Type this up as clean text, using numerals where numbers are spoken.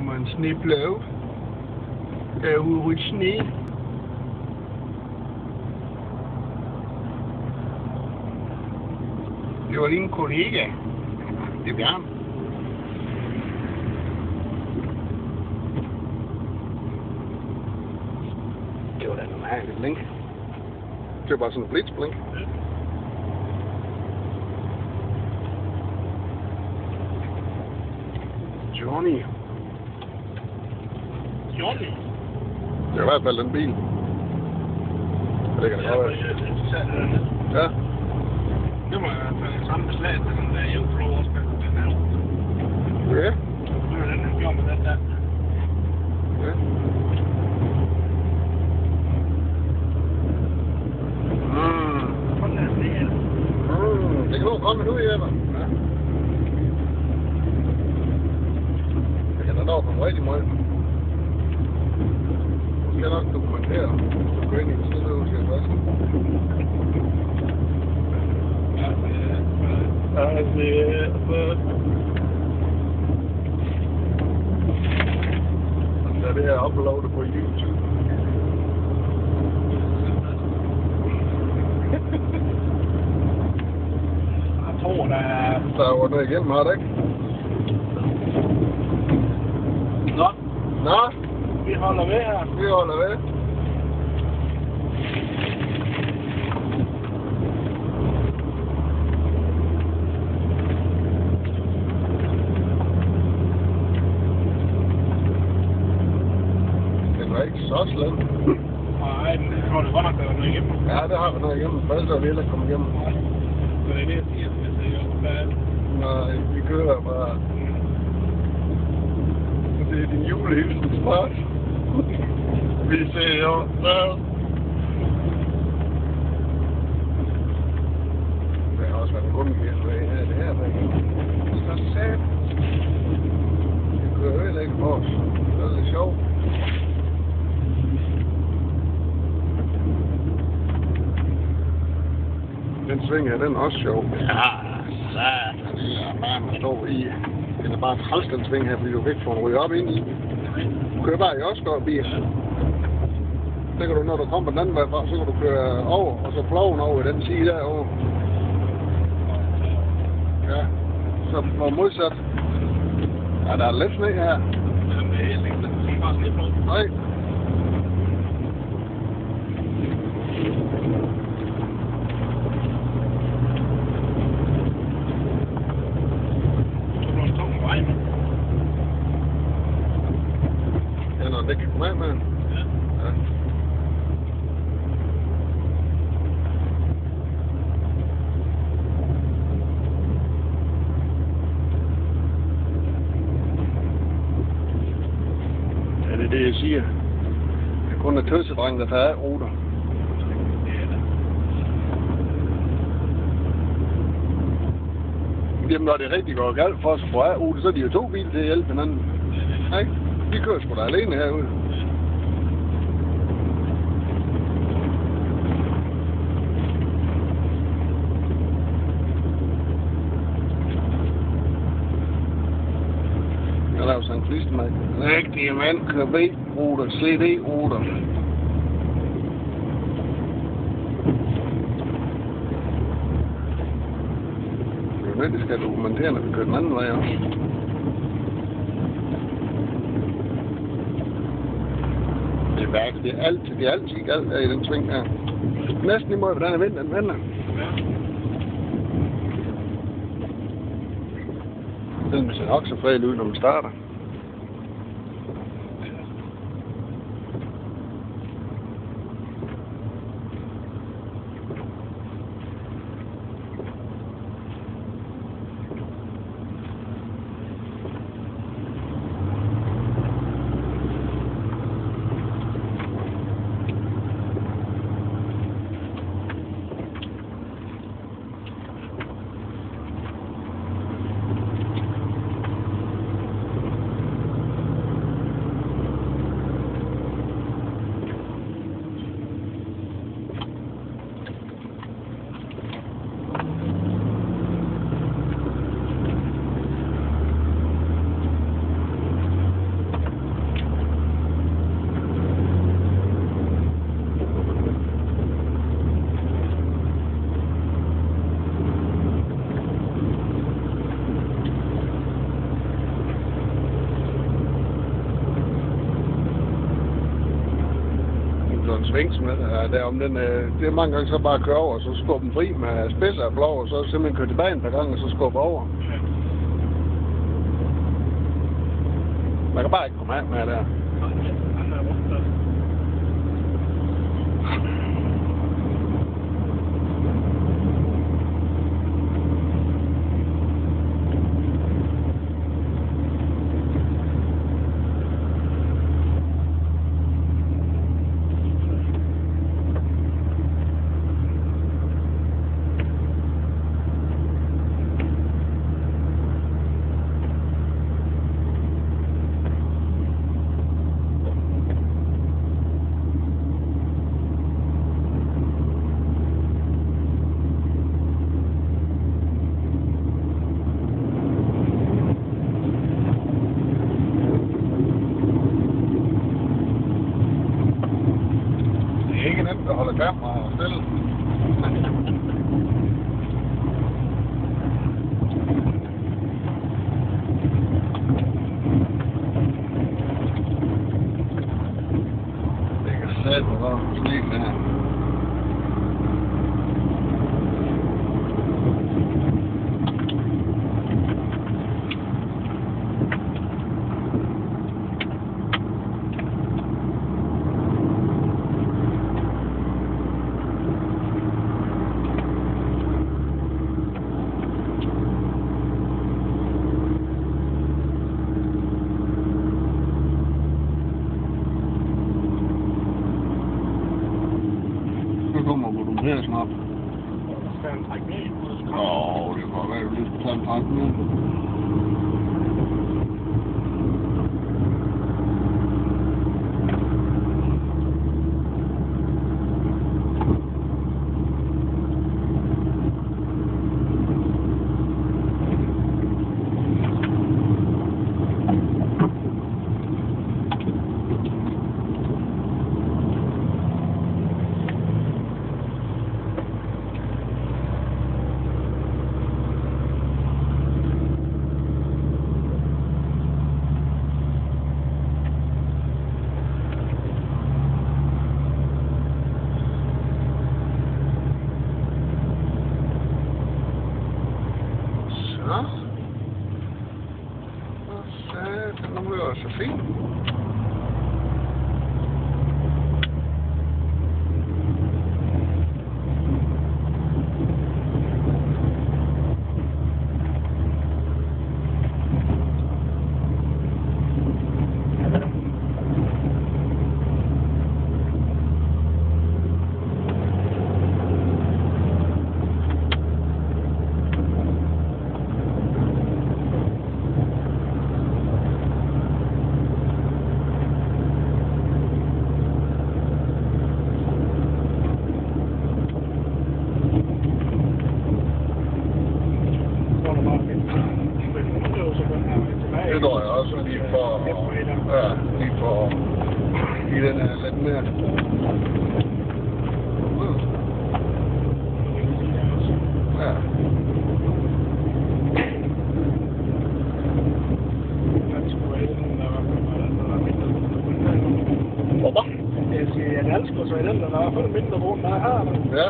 kommer en snebløv derude i sne. Det var din kollega. Det er Bjørn. Det var da noget mærkeligt blink. Det var bare sådan en blitzblink. Johnny. Johnny? Det er i hvert fald den bil. Det kan det godt være. Ja. Det var i hvert fald samme beslag, til den der Euflow også med den her. Ja. Det var den, han gjorde med den der. Ja. Det kan du komme nu, Jeppe. Ja. Det kan da nå komme rigtig meget. Du skal nok dokumentere. Du går ind i den stille ud til først. Så er det her uploadet på YouTube. Jeg tror, der er... Der var noget igennem, har det ikke? Nå, Nå, vi holder ved her. vi holder ved. Det var ikke så slemt. Nej, men jeg tror, det godt nok, der var noget igennem. Ja, det har vi noget igennem. Først er vi heller kommet igennem. Så det er det, jeg siger, hvis det er jo færdigt. Nej, vi kører bare. Det er din julehilsen smart. Vi ser jo. Det har også været en grundgæld af det her. Så sat. Det kører heller ikke på os. Det er lidt sjovt. Den sving her, den er også sjov. Ja, satan. Det er bare at stå i. Den er bare træls, den sving her, fordi du ikke får en ryge op ind i. Du kører bare i Oscar bil. Så kan du, når du kommer den anden vej fra, så kan du køre over, og så ploven over i den side derovre. Ja, så på modsat. Ja, der er lidt sne her. Jamen, det er helt sikkert, det er bare sne på. Nej. Det kan komme af med. Ja. Ja. Ja, det er det, jeg siger. Det er kun en tøsedreng, der tager af ruter. Jamen, når det rigtig går galt for os at få af ruter, så er de jo to biler til at hjælpe hinanden. Nej, de kører sgu da alene herude. Jeg laver sådan en klistermærke. Rigtige mand kører B-ruter, CD-ruter. Det er jo nødt, det skal dokumentere, når vi kører den anden vej også. Det er værkt. Det er altid galt der i den sving her. Næsten imod, hvordan er vinden, den vender. Den ser nok så fredelig ud, når man starter. sving, som den der om den, det er mange gange så bare køre over, og så skubbe den fri med spidser og blå, og så simpelthen køre tilbage en par gange, og så skubbe over. Ja. Man kan bare ikke komme af med der. Han er rundt der. Der holder kameraet stille. Det kan sætte mig godt slik det her. Så kommer volumerer snart. Skal han trække ned? Det kan være, at vi lige skal tage en træk med. Ja. Den nu er så fint. Det går jeg også lige for, lige for i den her lidt mere. Ja. Hvorfor? Jeg siger, at jeg elsker så i den, der er i hvert fald mindre vogn, der har. Ja.